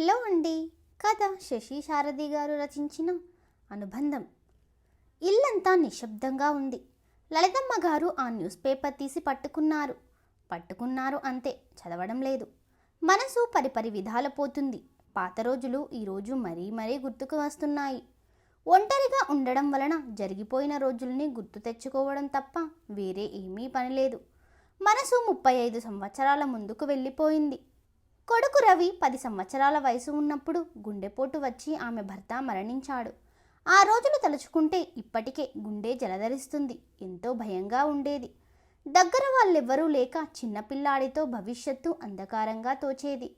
Hello అండి. కథ శశి శారది గారు రచించిన అనుబంధం. ఇల్లంతా నిశ్శబ్దంగా ఉంది. లలితమ్మ గారు ఆ న్యూస్ పేపర్ తీసి పట్టుకున్నారు అంతే, చదవడం లేదు. మనసు పరిపరి విధాల పోతుంది. పాత రోజులు ఈరోజు మరీ గుర్తుకు వస్తున్నాయి. ఒంటరిగా ఉండడం వలన జరిగిపోయిన రోజుల్ని గుర్తు తెచ్చుకోవడం తప్ప వేరే ఏమీ పని లేదు. మనసు 35 సంవత్సరాల ముందుకు వెళ్ళిపోయింది. కొడుకు రవి 10 సంవత్సరాల వయసు ఉన్నప్పుడు గుండెపోటు వచ్చి ఆమె భర్త మరణించాడు. ఆ రోజులు తలుచుకుంటే ఇప్పటికే గుండె జలధరిస్తుంది. ఎంతో భయంగా ఉండేది. దగ్గర వాళ్ళెవ్వరూ లేక చిన్నపిల్లాడితో భవిష్యత్తు అంధకారంగా తోచేది.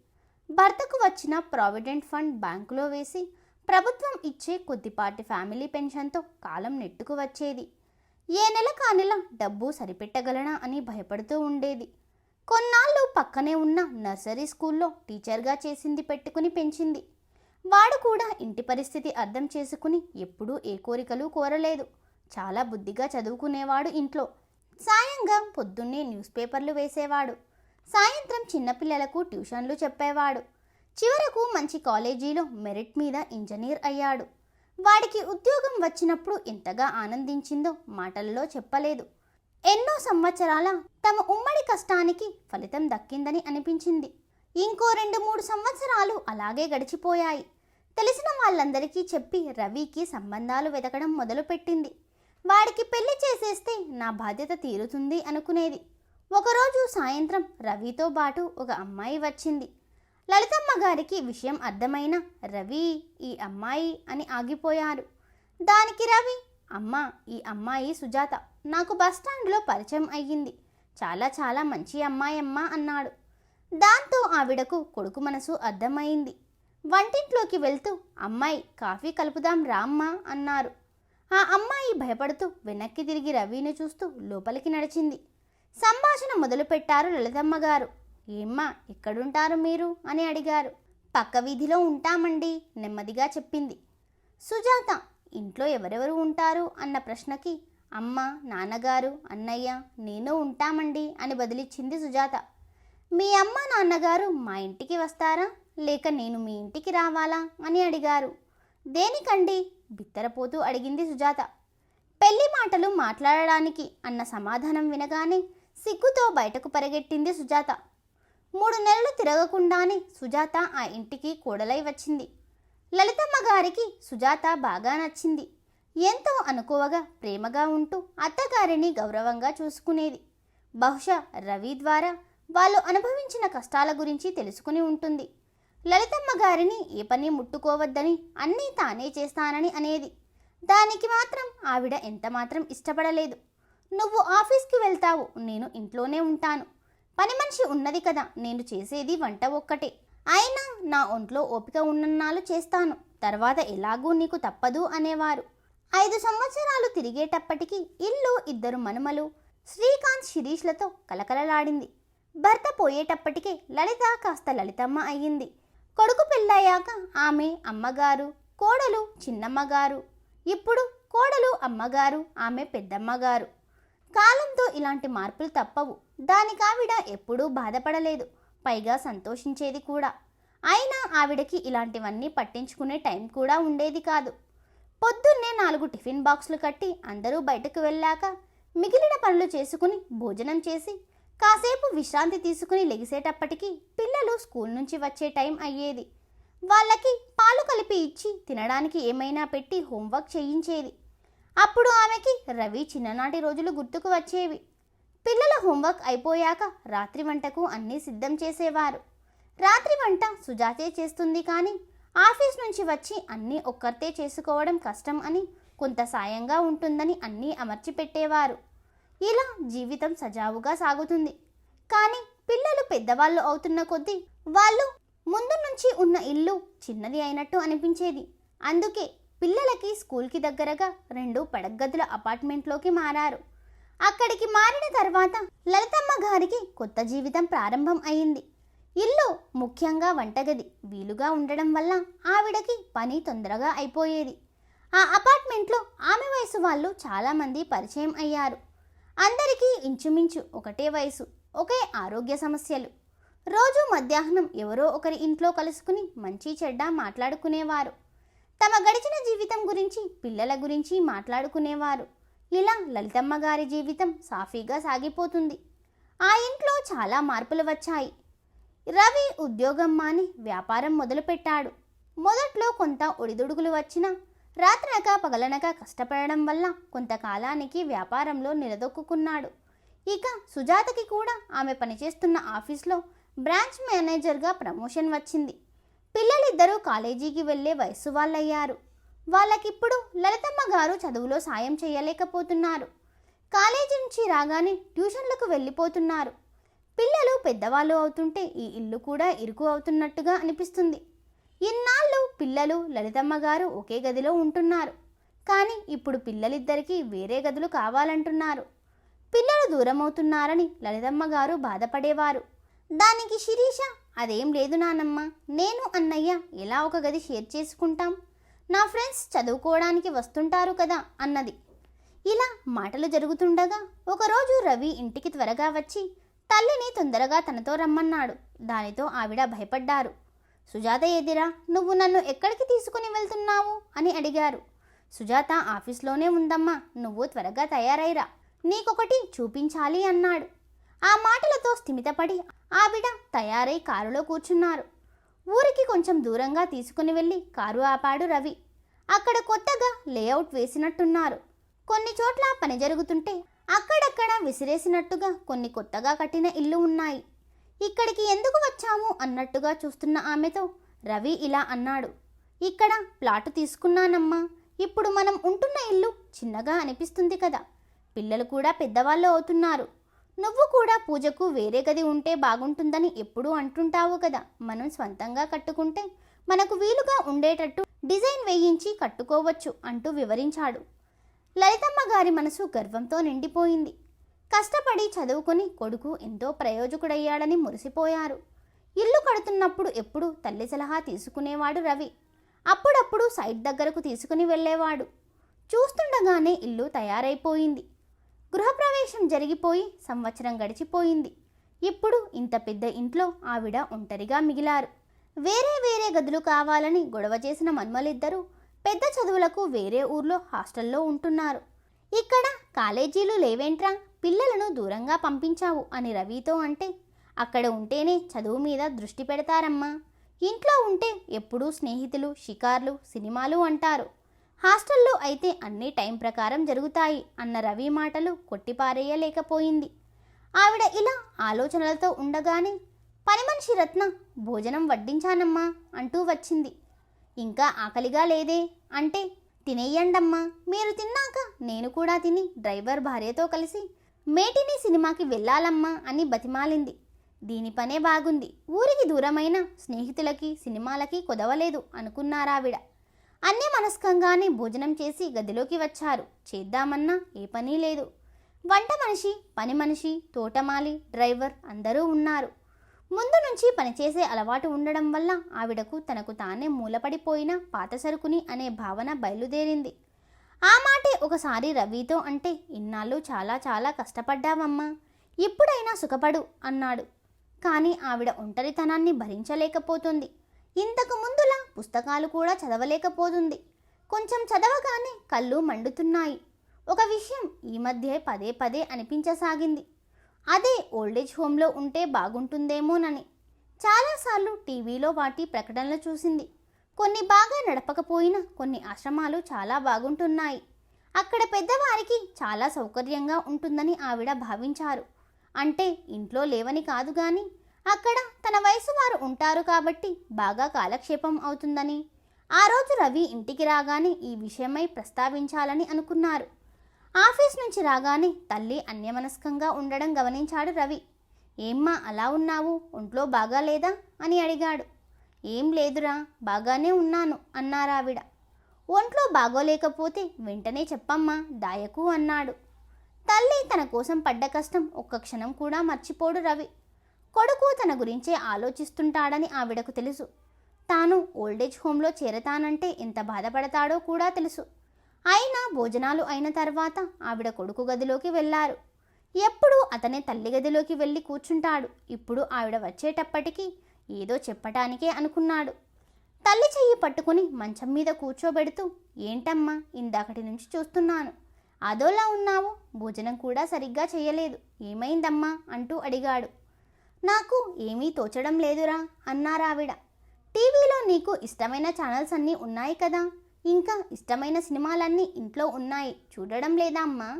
భర్తకు వచ్చిన ప్రావిడెంట్ ఫండ్ బ్యాంకులో వేసి ప్రభుత్వం ఇచ్చే కొద్దిపాటి ఫ్యామిలీ పెన్షన్తో కాలం నెట్టుకు వచ్చేది. ఏ నెల కానెల డబ్బు సరిపెట్టగలనా అని భయపడుతూ ఉండేది. కొన్నాళ్ళు పక్కనే ఉన్న నర్సరీ స్కూల్లో టీచర్గా చేసింది పెట్టుకుని పెంచింది. వాడు కూడా ఇంటి పరిస్థితి అర్థం చేసుకుని ఎప్పుడూ ఏ కోరికలు కోరలేదు. చాలా బుద్ధిగా చదువుకునేవాడు. ఇంట్లో సాయంగా పొద్దున్నే న్యూస్ పేపర్లు వేసేవాడు. సాయంత్రం చిన్నపిల్లలకు ట్యూషన్లు చెప్పేవాడు. చివరకు మంచి కాలేజీలో మెరిట్ మీద ఇంజనీర్ అయ్యాడు. వాడికి ఉద్యోగం వచ్చినప్పుడు ఎంతగా ఆనందించిందో మాటల్లో చెప్పలేదు. ఎన్నో సంవత్సరాల తమ ఉమ్మడి కష్టానికి ఫలితం దక్కిందని అనిపించింది. ఇంకో 2-3 సంవత్సరాలు అలాగే గడిచిపోయాయి. తెలిసిన వాళ్ళందరికీ చెప్పి రవికి సంబంధాలు వెతకడం మొదలుపెట్టింది. వాడికి పెళ్లి చేసేస్తే నా బాధ్యత తీరుతుంది అనుకునేది. ఒకరోజు సాయంత్రం రవితో పాటు ఒక అమ్మాయి వచ్చింది. లలితమ్మ గారికి విషయం అర్థమైన రవి, ఈ అమ్మాయి అని ఆగిపోయారు. దానికి రవి, అమ్మా, ఈ అమ్మాయి సుజాత, నాకు బస్టాండ్లో పరిచయం అయ్యింది. చాలా మంచి అమ్మాయమ్మా అన్నాడు. దాంతో ఆవిడకు కొడుకు మనసు అర్థమైంది. వంటింట్లోకి వెళ్తూ, అమ్మాయి, కాఫీ కలుపుదాం రామ్మా అన్నారు. ఆ అమ్మాయి భయపడుతూ వెనక్కి తిరిగి రవిని చూస్తూ లోపలికి నడిచింది. సంభాషణ మొదలుపెట్టారు లలితమ్మ గారు. ఏమ్మా, ఎక్కడుంటారు మీరు అని అడిగారు. పక్క వీధిలో ఉంటామండి, నెమ్మదిగా చెప్పింది సుజాత. ఇంట్లో ఎవరెవరు ఉంటారు అన్న ప్రశ్నకి అమ్మ, నాన్నగారు, అన్నయ్య, నేను ఉంటామండి అని బదిలిచ్చింది సుజాత. మీ అమ్మ నాన్నగారు మా ఇంటికి వస్తారా, లేక నేను మీ ఇంటికి రావాలా అని అడిగారు. దేనికండి, బిత్తరపోతూ అడిగింది సుజాత. పెళ్లి మాటలు మాట్లాడడానికి అన్న సమాధానం వినగానే సిగ్గుతో బయటకు పరిగెట్టింది సుజాత. 3 నెలలు తిరగకుండానే సుజాత ఆ ఇంటికి కోడలై వచ్చింది. లలితమ్మ గారికి సుజాత బాగా నచ్చింది. ఎంతో అనుకువగా ప్రేమగా ఉంటూ అత్తగారిని గౌరవంగా చూసుకునేది. బహుశా రవి ద్వారా వాళ్ళు అనుభవించిన కష్టాల గురించి తెలుసుకుని ఉంటుంది. లలితమ్మ గారిని ఏ పని ముట్టుకోవద్దని, అన్నీ తానే చేస్తానని అనేది. దానికి మాత్రం ఆవిడ ఎంతమాత్రం ఇష్టపడలేదు. నువ్వు ఆఫీస్కి వెళ్తావు, నేను ఇంట్లోనే ఉంటాను. పని మనిషి ఉన్నది కదా, నేను చేసేది వంట ఒక్కటే. అయినా నా ఒంట్లో ఓపిక ఉన్నన్నాళ్ళు చేస్తాను, తర్వాత ఎలాగూ నీకు తప్పదు అనేవారు. 5 సంవత్సరాలు తిరిగేటప్పటికి ఇల్లు 2 మనుమలు శ్రీకాంత్, శిరీష్లతో కలకలలాడింది. భర్త పోయేటప్పటికే లలిత కాస్త లలితమ్మ అయ్యింది. కొడుకు పెళ్ళయ్యాక ఆమె అమ్మగారు, కోడలు చిన్నమ్మగారు. ఇప్పుడు కోడలు అమ్మగారు, ఆమె పెద్దమ్మగారు. కాలంతో ఇలాంటి మార్పులు తప్పవు. దానికావిడ ఎప్పుడూ బాధపడలేదు, పైగా సంతోషించేది కూడా. అయినా ఆవిడకి ఇలాంటివన్నీ పట్టించుకునే టైం కూడా ఉండేది కాదు. పొద్దున్నే 4 టిఫిన్ బాక్సులు కట్టి అందరూ బయటకు వెళ్ళాక మిగిలిన పనులు చేసుకుని భోజనం చేసి కాసేపు విశ్రాంతి తీసుకుని లెగిసేటప్పటికి పిల్లలు స్కూల్ నుంచి వచ్చే టైం అయ్యేది. వాళ్ళకి పాలు కలిపి ఇచ్చి తినడానికి ఏమైనా పెట్టి హోంవర్క్ చేయించేది. అప్పుడు ఆమెకి రవి చిన్ననాటి రోజులు గుర్తుకు వచ్చేవి. పిల్లల హోంవర్క్ అయిపోయాక రాత్రి వంటకు అన్నీ సిద్ధం చేసేవారు. రాత్రి వంట సుజాతే చేస్తుంది, కానీ ఆఫీస్ నుంచి వచ్చి అన్నీ ఒక్కరితే చేసుకోవడం కష్టం అని, కొంత సాయంగా ఉంటుందని అన్నీ అమర్చి పెట్టేవారు. ఇలా జీవితం సజావుగా సాగుతుంది. కానీ పిల్లలు పెద్దవాళ్ళు అవుతున్న కొద్దీ వాళ్ళు ముందు నుంచి ఉన్న ఇల్లు చిన్నది అయినట్టు అనిపించేది. అందుకే పిల్లలకి స్కూల్కి దగ్గరగా 2 పడగ్గదుల అపార్ట్మెంట్లోకి మారారు. అక్కడికి మారిన తర్వాత లలితమ్మ గారికి కొత్త జీవితం ప్రారంభం అయింది. ఇల్లు, ముఖ్యంగా వంటగది వీలుగా ఉండడం వల్ల ఆవిడకి పని తొందరగా అయిపోయేది. ఆ అపార్ట్మెంట్లో ఆమె వయసు వాళ్ళు చాలామంది పరిచయం అయ్యారు. అందరికీ ఇంచుమించు ఒకటే వయసు, ఒకే ఆరోగ్య సమస్యలు. రోజు మధ్యాహ్నం ఎవరో ఒకరి ఇంట్లో కలుసుకుని మంచి చెడ్డ మాట్లాడుకునేవారు. తమ గడిచిన జీవితం గురించి, పిల్లల గురించి మాట్లాడుకునేవారు. ఇలా లలితమ్మ గారి జీవితం సాఫీగా సాగిపోతుంది. ఆ ఇంట్లో చాలా మార్పులు వచ్చాయి. రవి ఉద్యోగం మాని వ్యాపారం మొదలుపెట్టాడు. మొదట్లో కొంత ఒడిదుడుకులు వచ్చినా రాత్రనక పగలనక కష్టపడడం వల్ల కొంతకాలానికి వ్యాపారంలో నిలదొక్కున్నాడు. ఇక సుజాతకి కూడా ఆమె పనిచేస్తున్న ఆఫీస్లో బ్రాంచ్ మేనేజర్గా ప్రమోషన్ వచ్చింది. పిల్లలిద్దరూ కాలేజీకి వెళ్ళే వయస్సు వాళ్ళయ్యారు. వాళ్ళకిప్పుడు లలితమ్మ గారు చదువులో సాయం చేయలేకపోతున్నారు. కాలేజీ నుంచి రాగానే ట్యూషన్లకు వెళ్ళిపోతున్నారు. పిల్లలు పెద్దవాళ్ళు అవుతుంటే ఈ ఇల్లు కూడా ఇరుకు అవుతున్నట్టుగా అనిపిస్తుంది. ఇన్నాళ్ళు పిల్లలు లలితమ్మ గారు ఒకే గదిలో ఉంటున్నారు. కానీ ఇప్పుడు పిల్లలిద్దరికీ వేరే గదులు కావాలంటున్నారు. పిల్లలు దూరమవుతున్నారని లలితమ్మ గారు బాధపడేవారు. దానికి శిరీష, అదేం లేదు నానమ్మ, నేను అన్నయ్య ఎలా ఒక గది షేర్ చేసుకుంటాం, నా ఫ్రెండ్స్ చదువుకోవడానికి వస్తుంటారు కదా అన్నది. ఇలా మాటలు జరుగుతుండగా ఒకరోజు రవి ఇంటికి త్వరగా వచ్చి తల్లిని తొందరగా తనతో రమ్మన్నాడు. దానితో ఆవిడ భయపడ్డారు. సుజాత ఎదిరా, నువ్వు నన్ను ఎక్కడికి తీసుకుని వెళ్తున్నావు అని అడిగారు. సుజాత ఆఫీస్లోనే ఉందమ్మా, నువ్వు త్వరగా తయారైరా, నీకొకటి చూపించాలి అన్నాడు. ఆ మాటలతో స్థిమితపడి ఆవిడ తయారై కారులో కూర్చున్నారు. ఊరికి కొంచెం దూరంగా తీసుకుని వెళ్ళి కారు ఆపాడు రవి. అక్కడ కొత్తగా లేఅవుట్ వేసినట్టున్నారు. కొన్ని చోట్ల పని జరుగుతుంటే అక్కడక్కడ విసిరేసినట్టుగా కొన్ని కొత్తగా కట్టిన ఇల్లు ఉన్నాయి. ఇక్కడికి ఎందుకు వచ్చాము అన్నట్టుగా చూస్తున్న ఆమెతో రవి ఇలా అన్నాడు. ఇక్కడ ప్లాటు తీసుకున్నానమ్మా, ఇప్పుడు మనం ఉంటున్న ఇల్లు చిన్నగా అనిపిస్తుంది కదా, పిల్లలు కూడా పెద్దవాళ్ళు అవుతున్నారు. నువ్వు కూడా పూజకు వేరే గది ఉంటే బాగుంటుందని ఎప్పుడూ అంటుంటావు కదా, మనం స్వంతంగా కట్టుకుంటే మనకు వీలుగా ఉండేటట్టు డిజైన్ వేయించి కట్టుకోవచ్చు అంటూ వివరించాడు. లలితమ్మ గారి మనసు గర్వంతో నిండిపోయింది. కష్టపడి చదువుకొని కొడుకు ఎంతో ప్రయోజకుడయ్యాడని మురిసిపోయారు. ఇల్లు కడుతున్నప్పుడు ఎప్పుడూ తల్లి సలహా తీసుకునేవాడు రవి. అప్పుడప్పుడు సైట్ దగ్గరకు తీసుకుని వెళ్ళేవాడు. చూస్తుండగానే ఇల్లు తయారైపోయింది. గృహప్రవేశం జరిగిపోయి సంవత్సరం గడిచిపోయింది. ఇప్పుడు ఇంత పెద్ద ఇంట్లో ఆవిడ ఒంటరిగా మిగిలారు. వేరే వేరే గదులు కావాలని గొడవ చేసిన మన్మలిద్దరూ పెద్ద చదువులకు వేరే ఊర్లో హాస్టల్లో ఉంటున్నారు. ఇక్కడ కాలేజీలు లేవేంట్రా, పిల్లలను దూరంగా పంపించావు అని రవితో అంటే, అక్కడ ఉంటేనే చదువు మీద దృష్టి పెడతారమ్మా, ఇంట్లో ఉంటే ఎప్పుడూ స్నేహితులు, షికార్లు, సినిమాలు అంటారు, హాస్టల్లో అయితే అన్నీ టైం ప్రకారం జరుగుతాయి అన్న రవి మాటలు కొట్టిపారేయలేకపోయింది. ఆవిడ ఇలా ఆలోచనలతో ఉండగానే పని మనిషి రత్న, భోజనం వడ్డించానమ్మా అంటూ వచ్చింది. ఇంకా ఆకలిగా లేదే అంటే, తినేయండమ్మా, మీరు తిన్నాక నేను కూడా తిని డ్రైవర్ భార్యతో కలిసి మేటిని సినిమాకి వెళ్ళాలమ్మా అని బతిమాలింది. దీని పనే బాగుంది, ఊరికి దూరమైన స్నేహితులకి సినిమాలకి కుదవలేదు అనుకున్నారావిడ. అన్నీ మనస్కంగానే భోజనం చేసి గదిలోకి వచ్చారు. చేద్దామన్నా ఏ పని లేదు. వంట మనిషి, పని మనిషి, తోటమాలి, డ్రైవర్ అందరూ ఉన్నారు. ముందు నుంచి పనిచేసే అలవాటు ఉండడం వల్ల ఆవిడకు తనకు తానే మూలపడిపోయిన పాత సరుకుని అనే భావన బయలుదేరింది. ఆ మాటే ఒకసారి రవితో అంటే, ఇన్నాళ్ళు చాలా చాలా కష్టపడ్డావమ్మా, ఇప్పుడైనా సుఖపడు అన్నాడు. కానీ ఆవిడ ఒంటరితనాన్ని భరించలేకపోతుంది. ఇంతకు ముందులా పుస్తకాలు కూడా చదవలేకపోతుంది. కొంచెం చదవగానే కళ్ళు మండుతున్నాయి. ఒక విషయం ఈ మధ్య పదే పదే అనిపించసాగింది. అదే ఓల్డేజ్ హోమ్లో ఉంటే బాగుంటుందేమోనని. చాలాసార్లు టీవీలో వాటి ప్రకటనలు చూసింది. కొన్ని బాగా నడపకపోయినా కొన్ని ఆశ్రమాలు చాలా బాగుంటున్నాయి. అక్కడ పెద్దవారికి చాలా సౌకర్యంగా ఉంటుందని ఆవిడ భావించారు. అంటే ఇంట్లో లేవని కాదు కానీ అక్కడ తన వయసు వారు ఉంటారు కాబట్టి బాగా కాలక్షేపం అవుతుందని. ఆ రోజు రవి ఇంటికి రాగానే ఈ విషయమై ప్రస్తావించాలని అనుకున్నారు. ఆఫీస్ నుంచి రాగానే తల్లి అన్యమనస్కంగా ఉండడం గమనించాడు రవి. ఏమ్మా అలా ఉన్నావు, ఒంట్లో బాగాలేదా అని అడిగాడు. ఏం లేదురా, బాగానే ఉన్నాను అన్నారావిడ. ఒంట్లో బాగోలేకపోతే వెంటనే చెప్పమ్మా, దాయకు అన్నాడు. తల్లి తన కోసం పడ్డ కష్టం ఒక్క క్షణం కూడా మర్చిపోడు రవి. కొడుకు తన గురించే ఆలోచిస్తుంటాడని ఆవిడకు తెలుసు. తాను ఓల్డేజ్ హోమ్లో చేరతానంటే ఎంత బాధపడతాడో కూడా తెలుసు. అయినా భోజనాలు అయిన తర్వాత ఆవిడ కొడుకు గదిలోకి వెళ్ళారు. ఎప్పుడూ అతనే తల్లి గదిలోకి వెళ్ళి కూర్చుంటాడు. ఇప్పుడు ఆవిడ వచ్చేటప్పటికి ఏదో చెప్పటానికే అనుకున్నాడు. తల్లి చెయ్యి పట్టుకుని మంచం మీద కూర్చోబెడుతూ, ఏంటమ్మా, ఇందాకటి నుంచి చూస్తున్నాను, అదోలా ఉన్నావు, భోజనం కూడా సరిగ్గా చేయలేదు, ఏమైందమ్మా అంటూ అడిగాడు. నాకు ఏమీ తోచడం లేదురా అన్నారావిడ. టీవీలో నీకు ఇష్టమైన ఛానల్స్ అన్నీ ఉన్నాయి కదా, ఇంకా ఇష్టమైన సినిమాలన్నీ ఇంట్లో ఉన్నాయి, చూడడం లేదా అమ్మా?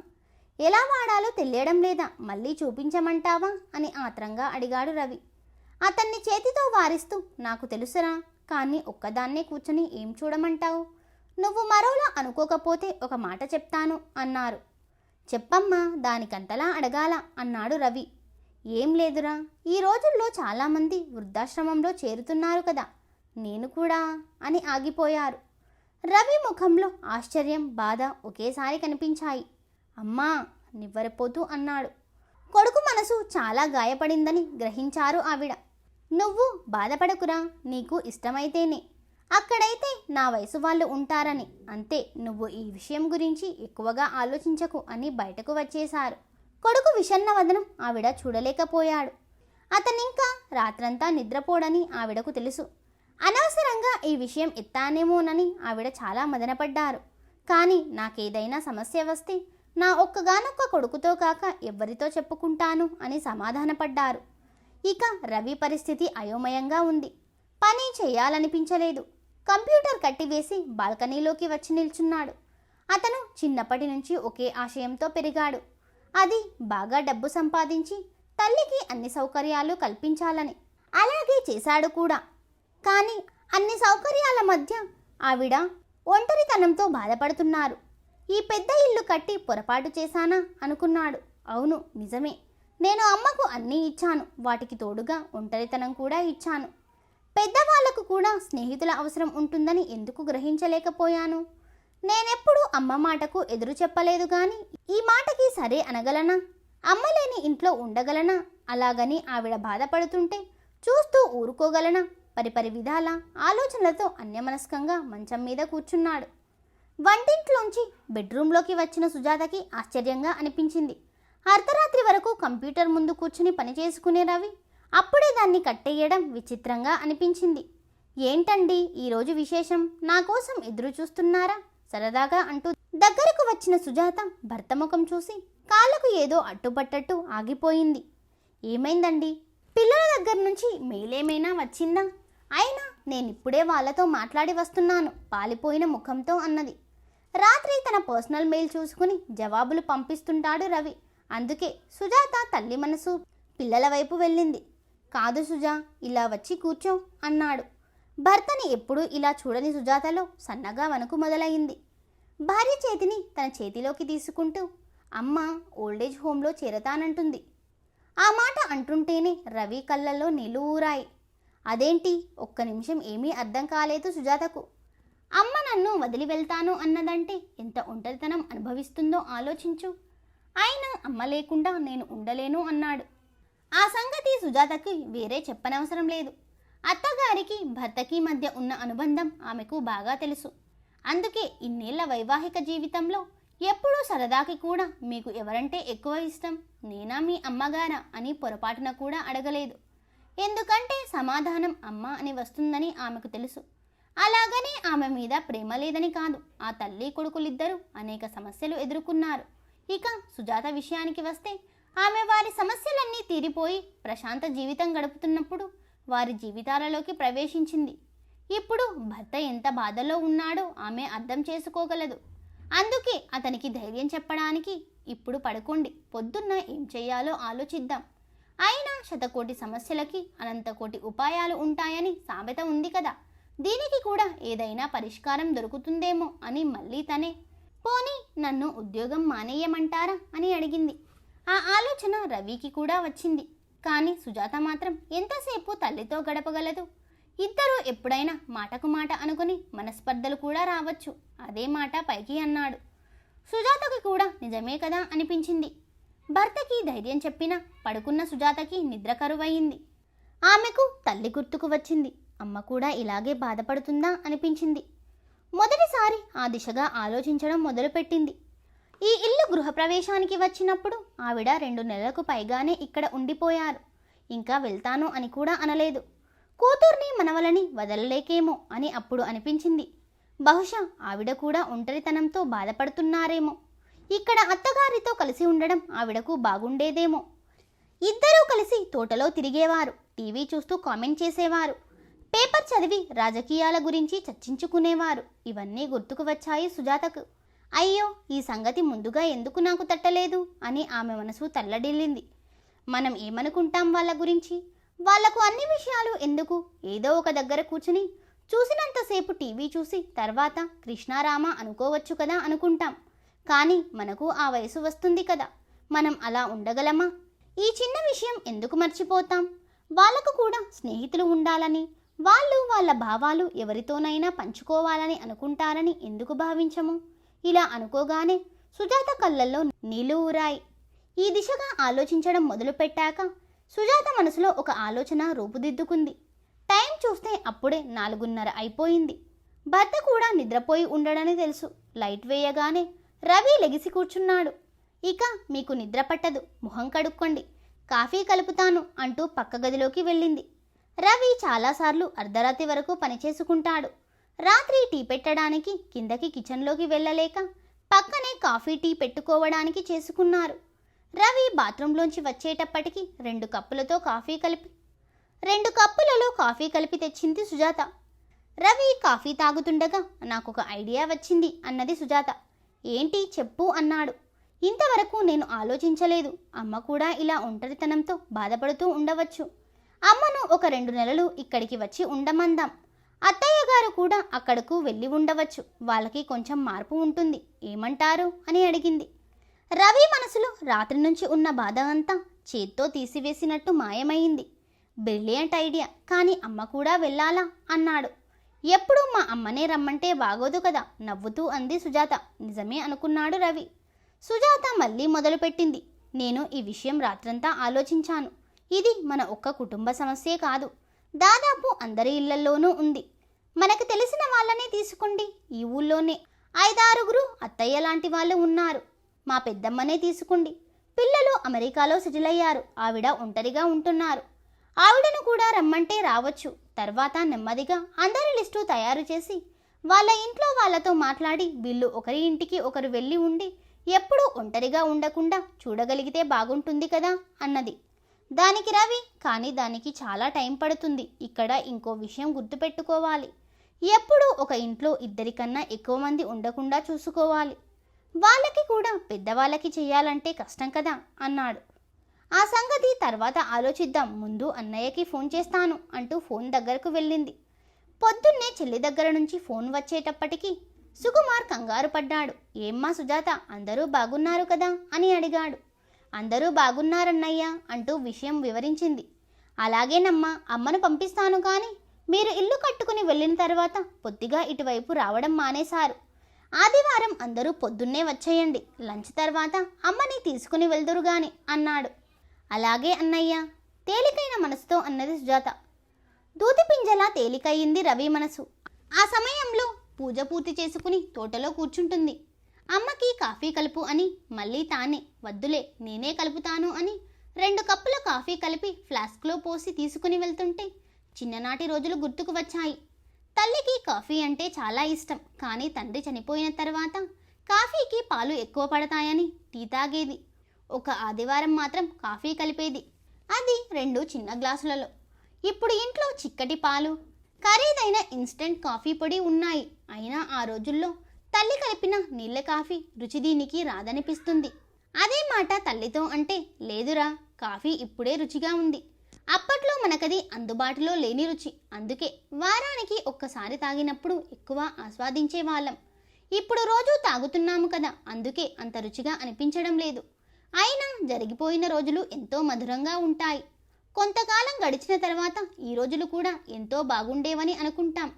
ఎలా వాడాలో తెలియడం లేదా, మళ్ళీ చూపించమంటావా అని ఆత్రంగా అడిగాడు రవి. అతన్ని చేతితో వారిస్తూ, నాకు తెలుసురా, కానీ ఒక్కదాన్నే కూర్చొని ఏం చూడమంటావు? నువ్వు మరోలా అనుకోకపోతే ఒక మాట చెప్తాను అన్నారు. చెప్పమ్మా, దానికంతలా అడగాల అన్నాడు రవి. ఏం లేదురా, ఈ రోజుల్లో చాలామంది వృద్ధాశ్రమంలో చేరుతున్నారు కదా, నేను కూడా అని ఆగిపోయారు. రవి ముఖంలో ఆశ్చర్యం, బాధ ఒకేసారి కనిపించాయి. అమ్మా, నివ్వెరపోతూ అన్నాడు. కొడుకు మనసు చాలా గాయపడిందని గ్రహించారు ఆవిడ. నువ్వు బాధపడకురా, నీకు ఇష్టమైతేనే, అక్కడైతే నా వయసు వాళ్ళు ఉంటారని, అంతే, నువ్వు ఈ విషయం గురించి ఎక్కువగా ఆలోచించకు అని బయటకు వచ్చేశారు. కొడుకు విషన్న వదనం ఆవిడ చూడలేకపోయాడు. అతనింకా రాత్రంతా నిద్రపోడని ఆవిడకు తెలుసు. అనవసరంగా ఈ విషయం ఎత్తానేమోనని ఆవిడ చాలా మదనపడ్డారు. కానీ నాకేదైనా సమస్య వస్తే నా ఒక్కగానొక్క కొడుకుతో కాక ఎవ్వరితో చెప్పుకుంటాను అని సమాధానపడ్డారు. ఇక రవి పరిస్థితి అయోమయంగా ఉంది. పని చేయాలనిపించలేదు. కంప్యూటర్ కట్టివేసి బాల్కనీలోకి వచ్చి నిల్చున్నాడు. అతను చిన్నప్పటి నుంచి ఒకే ఆశయంతో పెరిగాడు. అది బాగా డబ్బు సంపాదించి తల్లికి అన్ని సౌకర్యాలు కల్పించాలని. అలాగే చేశాడు కూడా. కానీ అన్ని సౌకర్యాల మధ్య ఆవిడ ఒంటరితనంతో బాధపడుతున్నారు. ఈ పెద్ద ఇల్లు కట్టి పొరపాటు చేశానా అనుకున్నాడు. అవును, నిజమే, నేను అమ్మకు అన్నీ ఇచ్చాను, వాటికి తోడుగా ఒంటరితనం కూడా ఇచ్చాను. పెద్దవాళ్లకు కూడా స్నేహితుల అవసరం ఉంటుందని ఎందుకు గ్రహించలేకపోయాను? నేనెప్పుడూ అమ్మ మాటకు ఎదురు చెప్పలేదు కానీ ఈ మాటకి సరే అనగలనా? అమ్మ లేని ఇంట్లో ఉండగలనా? అలాగని ఆవిడ బాధపడుతుంటే చూస్తూ ఊరుకోగలనా? పరిపరి విధాల ఆలోచనలతో అన్యమనస్కంగా మంచం మీద కూర్చున్నాడు. వంటింట్లోంచి బెడ్రూమ్లోకి వచ్చిన సుజాతకి ఆశ్చర్యంగా అనిపించింది. అర్ధరాత్రి వరకు కంప్యూటర్ ముందు కూర్చుని పనిచేసుకునే రవి అప్పుడే దాన్ని కట్టేయడం విచిత్రంగా అనిపించింది. ఏంటండి ఈరోజు విశేషం, నా కోసం ఎదురు చూస్తున్నారా సరదాగా అంటూ దగ్గరకు వచ్చిన సుజాత భర్త ముఖం చూసి కాళ్ళకు ఏదో అడ్డుపట్టట్టు ఆగిపోయింది. ఏమైందండి, పిల్లల దగ్గర నుంచి మెయిలేమైనా వచ్చిందా? అయినా నేనిప్పుడే వాళ్ళతో మాట్లాడి వస్తున్నాను పాలిపోయిన ముఖంతో అన్నది. రాత్రి తన పర్సనల్ మెయిల్ చూసుకుని జవాబులు పంపిస్తుంటాడు రవి. అందుకే సుజాత తల్లి మనసు పిల్లల వైపు వెళ్ళింది. కాదు సుజా, ఇలా వచ్చి కూర్చో అన్నాడు. భర్తని ఎప్పుడూ ఇలా చూడని సుజాతలో సన్నగా వణుకు మొదలైంది. భార్య చేతిని తన చేతిలోకి తీసుకుంటూ, అమ్మ ఓల్డేజ్ హోంలో చేరతానంటుంది. ఆ మాట అంటుంటేనే రవి కళ్ళల్లో నీళ్లు ఊరాయి. అదేంటి, ఒక్క నిమిషం ఏమీ అర్థం కాలేదు సుజాతకు. అమ్మ నన్ను వదిలి వెళ్తాను అన్నదంటే ఎంత ఒంటరితనం అనుభవిస్తుందో ఆలోచించు. అయినా అమ్మ లేకుండా నేను ఉండలేను అన్నాడు. ఆ సంగతి సుజాతకి వేరే చెప్పనవసరం లేదు. అత్తగారికి భర్తకి మధ్య ఉన్న అనుబంధం ఆమెకు బాగా తెలుసు. అందుకే ఇన్నేళ్ల వైవాహిక జీవితంలో ఎప్పుడూ సరదాకి కూడా మీకు ఎవరంటే ఎక్కువ ఇష్టం, నేనా మీ అమ్మగారా అని పొరపాటున కూడా అడగలేదు. ఎందుకంటే సమాధానం అమ్మ అని వస్తుందని ఆమెకు తెలుసు. అలాగని ఆమె మీద ప్రేమ లేదని కాదు. ఆ తల్లి కొడుకులిద్దరూ అనేక సమస్యలు ఎదుర్కొన్నారు. ఇక సుజాత విషయానికి వస్తే ఆమె వారి సమస్యలన్నీ తీరిపోయి ప్రశాంత జీవితం గడుపుతున్నప్పుడు వారి జీవితాలలోకి ప్రవేశించింది. ఇప్పుడు భర్త ఎంత బాధలో ఉన్నాడో ఆమె అర్థం చేసుకోగలదు. అందుకే అతనికి ధైర్యం చెప్పడానికి, ఇప్పుడు పడుకోండి, పొద్దున్న ఏం చెయ్యాలో ఆలోచిద్దాం. అయినా శతకోటి సమస్యలకి అనంతకోటి ఉపాయాలు ఉంటాయని సామెత ఉంది కదా, దీనికి కూడా ఏదైనా పరిష్కారం దొరుకుతుందేమో అని మళ్ళీ తనే, పోనీ నన్ను ఉద్యోగం మానేయమంటారా అని అడిగింది. ఆ ఆలోచన రవికి కూడా వచ్చింది. కానీ సుజాత మాత్రం ఎంతసేపు తల్లితో గడపగలదు? ఇద్దరూ ఎప్పుడైనా మాటకు మాట అనుకుని మనస్పర్ధలు కూడా రావచ్చు. అదే మాట పైకి అన్నాడు. సుజాతకి కూడా నిజమే కదా అనిపించింది. భర్తకి ధైర్యం చెప్పినా పడుకున్న సుజాతకి నిద్ర కరువయింది. ఆమెకు తల్లి గుర్తుకు వచ్చింది. అమ్మ కూడా ఇలాగే బాధపడుతుందా అనిపించింది. మొదటిసారి ఆ దిశగా ఆలోచించడం మొదలుపెట్టింది. ఈ ఇల్లు గృహప్రవేశానికి వచ్చినప్పుడు ఆవిడ 2 నెలలకు పైగానే ఇక్కడ ఉండిపోయారు. ఇంకా వెళ్తాను అని కూడా అనలేదు. కూతుర్ని మనవలని వదలలేకేమో అని అప్పుడు అనిపించింది. బహుశా ఆవిడ కూడా ఒంటరితనంతో బాధపడుతున్నారేమో. ఇక్కడ అత్తగారితో కలిసి ఉండడం ఆవిడకు బాగుండేదేమో. ఇద్దరూ కలిసి తోటలో తిరిగేవారు, టీవీ చూస్తూ కామెంట్ చేసేవారు, పేపర్ చదివి రాజకీయాల గురించి చర్చించుకునేవారు. ఇవన్నీ గుర్తుకు వచ్చాయి సుజాతకు. అయ్యో, ఈ సంగతి ముందుగా ఎందుకు నాకు తట్టలేదు అని ఆమె మనసు తల్లడిల్లింది. మనం ఏమనుకుంటాం వాళ్ళ గురించి? వాళ్లకు అన్ని విషయాలు ఎందుకు? ఏదో ఒక దగ్గర కూర్చుని చూసినంతసేపు టీవీ చూసి తర్వాత కృష్ణారామ అనుకోవచ్చు కదా అనుకుంటాం. కానీ మనకు ఆ వయసు వస్తుంది కదా, మనం అలా ఉండగలమా? ఈ చిన్న విషయం ఎందుకు మర్చిపోతాం? వాళ్లకు కూడా స్నేహితులు ఉండాలని, వాళ్ళు వాళ్ళ భావాలు ఎవరితోనైనా పంచుకోవాలని అనుకుంటారని ఎందుకు భావించము? ఇలా అనుకోగానే సుజాత కళ్ళల్లో నీళ్లు ఊరాయి. ఈ దిశగా ఆలోచించడం మొదలుపెట్టాక సుజాత మనసులో ఒక ఆలోచన రూపుదిద్దుకుంది. టైం చూస్తే అప్పుడే 4:30 అయిపోయింది. భర్త కూడా నిద్రపోయి ఉండడని తెలుసు. లైట్ వేయగానే రవి లెగిసి కూర్చున్నాడు. ఇక మీకు నిద్ర పట్టదు, ముఖం కడుక్కోండి, కాఫీ కలుపుతాను అంటూ పక్క గదిలోకి వెళ్ళింది. రవి చాలాసార్లు అర్ధరాత్రి వరకు పనిచేసుకుంటాడు. రాత్రి టీ పెట్టడానికి కిందకి కిచెన్లోకి వెళ్ళలేక పక్కనే కాఫీ టీ పెట్టుకోవడానికి చేసుకున్నారు. రవి బాత్రూంలోంచి వచ్చేటప్పటికి 2 కప్పులలో కాఫీ కలిపి తెచ్చింది సుజాత. రవి కాఫీ తాగుతుండగా నాకొక ఐడియా వచ్చింది అన్నది సుజాత. ఏంటి చెప్పు అన్నాడు. ఇంతవరకు నేను ఆలోచించలేదు. అమ్మ కూడా ఇలా ఒంటరితనంతో బాధపడుతూ ఉండవచ్చు. అమ్మను ఒక 2 నెలలు ఇక్కడికి వచ్చి ఉండమందాం. అత్తయ్య గారు కూడా అక్కడకు వెళ్ళి ఉండవచ్చు. వాళ్ళకి కొంచెం మార్పు ఉంటుంది, ఏమంటారు అని అడిగింది. రవి మనసులో రాత్రి నుంచి ఉన్న బాధ అంతా చేత్తో తీసివేసినట్టు మాయమైంది. బ్రిలియంట్ ఐడియా, కానీ అమ్మ కూడా వెళ్ళాలా అన్నాడు. ఎప్పుడు మా అమ్మనే రమ్మంటే బాగోదు కదా, నవ్వుతూ అంది సుజాత. నిజమే అనుకున్నాడు రవి. సుజాత మళ్ళీ మొదలుపెట్టింది. నేను ఈ విషయం రాత్రంతా ఆలోచించాను. ఇది మన ఒక్క కుటుంబ సమస్యే కాదు, దాదాపు అందరి ఇళ్లలోనూ ఉంది. మనకు తెలిసిన వాళ్ళనే తీసుకోండి. ఈ ఊళ్ళోనే 5-6 అత్తయ్య లాంటి వాళ్ళు ఉన్నారు. మా పెద్దమ్మనే తీసుకోండి. పిల్లలు అమెరికాలో సెటిల్ అయ్యారు. ఆవిడ ఒంటరిగా ఉంటున్నారు. ఆవిడను కూడా రమ్మంటే రావచ్చు. తర్వాత నెమ్మదిగా అందరి లిస్టు తయారు చేసి వాళ్ళ ఇంట్లో వాళ్ళతో మాట్లాడి వీళ్ళు ఒకరి ఇంటికి ఒకరు వెళ్ళి ఉండి ఎప్పుడూ ఒంటరిగా ఉండకుండా చూడగలిగితే బాగుంటుంది కదా అన్నది. దానికి రవి, కానీ దానికి చాలా టైం పడుతుంది. ఇక్కడ ఇంకో విషయం గుర్తుపెట్టుకోవాలి. ఎప్పుడూ ఒక ఇంట్లో 2 కన్నా ఎక్కువ మంది ఉండకుండా చూసుకోవాలి. వాళ్ళకి కూడా పెద్దవాళ్ళకి చెయ్యాలంటే కష్టం కదా అన్నాడు. ఆ సంగతి తర్వాత ఆలోచిద్దాం, ముందు అన్నయ్యకి ఫోన్ చేస్తాను అంటూ ఫోన్ దగ్గరకు వెళ్ళింది. పొద్దున్నే చెల్లి దగ్గర నుంచి ఫోన్ వచ్చేటప్పటికి సుకుమార్ కంగారు పడ్డాడు. ఏమ్మా సుజాత, అందరూ బాగున్నారు కదా అని అడిగాడు. అందరూ బాగున్నారన్నయ్య అంటూ విషయం వివరించింది. అలాగేనమ్మా, అమ్మను పంపిస్తాను, కానీ మీరు ఇల్లు కట్టుకుని వెళ్ళిన తర్వాత పొద్దుగా ఇటువైపు రావడం మానేశారు. ఆదివారం అందరూ పొద్దున్నే వచ్చేయండి. లంచ్ తర్వాత అమ్మని తీసుకుని వెళ్దురుగాని అన్నాడు. అలాగే అన్నయ్య, తేలికైన మనసుతో అన్నది సుజాత. దూతిపింజలా తేలికయ్యింది రవి మనసు. ఆ సమయంలో పూజ పూర్తి చేసుకుని తోటలో కూర్చుంటుంది. అమ్మకి కాఫీ కలుపు అని మళ్ళీ తానే, వద్దులే నేనే కలుపుతాను అని 2 కప్పుల కాఫీ కలిపి ఫ్లాస్క్లో పోసి తీసుకుని వెళ్తుంటే చిన్ననాటి రోజులు గుర్తుకు వచ్చాయి. తల్లికి కాఫీ అంటే చాలా ఇష్టం, కానీ తండ్రి చనిపోయిన తర్వాత కాఫీకి పాలు ఎక్కువ పడతాయని టీ తాగేది. ఒక ఆదివారం మాత్రం కాఫీ కలిపేది, అది 2 చిన్న గ్లాసులలో. ఇప్పుడు ఇంట్లో చిక్కటి పాలు, ఖరీదైన ఇన్స్టెంట్ కాఫీ పొడి ఉన్నాయి. అయినా ఆ రోజుల్లో తల్లి కలిపిన నీళ్ళ కాఫీ రుచి దీనికి రాదనిపిస్తుంది. అదే మాట తల్లితో అంటే, లేదురా, కాఫీ ఇప్పుడే రుచిగా ఉంది. అప్పట్లో మనకది అందుబాటులో లేని రుచి, అందుకే వారానికి ఒక్కసారి తాగినప్పుడు ఎక్కువ ఆస్వాదించే వాళ్ళం. ఇప్పుడు రోజు తాగుతున్నాము కదా, అందుకే అంత రుచిగా అనిపించడం లేదు. అయినా జరిగిపోయిన రోజులు ఎంతో మధురంగా ఉంటాయి. కొంతకాలం గడిచిన తర్వాత ఈ రోజులు కూడా ఎంతో బాగుండేవని అనుకుంటాం.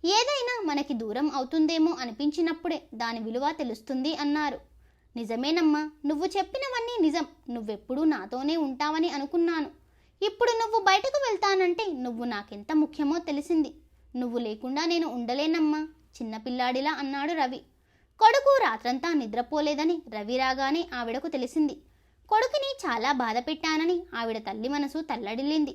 ఏదైనా మనకి దూరం అవుతుందేమో అనిపించినప్పుడే దాని విలువ తెలుస్తుంది అన్నారు. నిజమేనమ్మా, నువ్వు చెప్పినవన్నీ నిజం. నువ్వెప్పుడూ నాతోనే ఉంటావని అనుకున్నాను. ఇప్పుడు నువ్వు బయటకు వెళ్తానంటే నువ్వు నాకెంత ముఖ్యమో తెలిసింది. నువ్వు లేకుండా నేను ఉండలేనమ్మా, చిన్నపిల్లాడిలా అన్నాడు రవి. కొడుకు రాత్రంతా నిద్రపోలేదని రవి రాగానే ఆవిడకు తెలిసింది. కొడుకుని చాలా బాధ పెట్టానని ఆవిడ తల్లి మనసు తల్లడిల్లింది.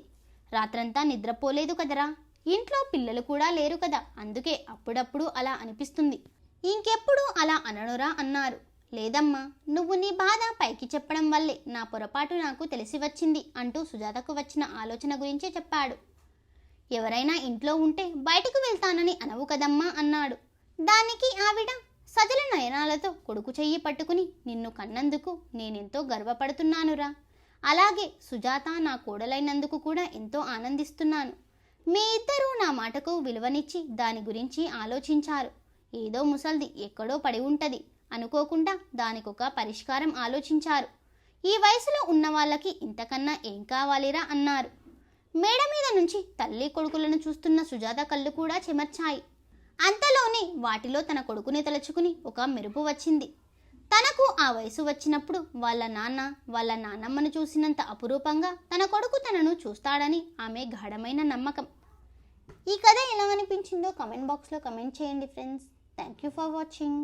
రాత్రంతా నిద్రపోలేదు కదరా, ఇంట్లో పిల్లలు కూడా లేరు కదా, అందుకే అప్పుడప్పుడు అలా అనిపిస్తుంది. ఇంకెప్పుడు అలా అననురా అన్నారు. లేదమ్మా, నువ్వు నీ బాధ పైకి చెప్పడం వల్లే నా పొరపాటు నాకు తెలిసి వచ్చింది అంటూ సుజాతకు వచ్చిన ఆలోచన గురించి చెప్పాడు. ఎవరైనా ఇంట్లో ఉంటే బయటకు వెళ్తానని అనవు కదమ్మా అన్నాడు. దానికి ఆవిడ సజల నయనాలతో కొడుకు చెయ్యి పట్టుకుని, నిన్ను కన్నందుకు నేనెంతో గర్వపడుతున్నానురా. అలాగే సుజాత నా కోడలైనందుకు కూడా ఎంతో ఆనందిస్తున్నాను. మీ ఇద్దరూ నా మాటకు విలువనిచ్చి దాని గురించి ఆలోచించారు. ఏదో ముసల్ది ఎక్కడో పడి ఉంటది అనుకోకుండా దానికొక పరిష్కారం ఆలోచించారు. ఈ వయసులో ఉన్న వాళ్ళకి ఇంతకన్నా ఏం కావాలిరా అన్నారు. మేడ మీద నుంచి తల్లి కొడుకులను చూస్తున్న సుజాత కళ్ళు కూడా చెమర్చాయి. అంతలోనే వాటిలో తన కొడుకుని తలుచుకుని ఒక మెరుపు వచ్చింది. తనకు ఆ వయసు వచ్చినప్పుడు వాళ్ళ నాన్న వాళ్ళ నాన్నమ్మను చూసినంత అపురూపంగా తన కొడుకు తనను చూస్తాడని ఆమె గాఢమైన నమ్మకం. ఈ కథ ఎలా అనిపించిందో కామెంట్ బాక్స్లో కామెంట్ చేయండి friends. Thank you for watching.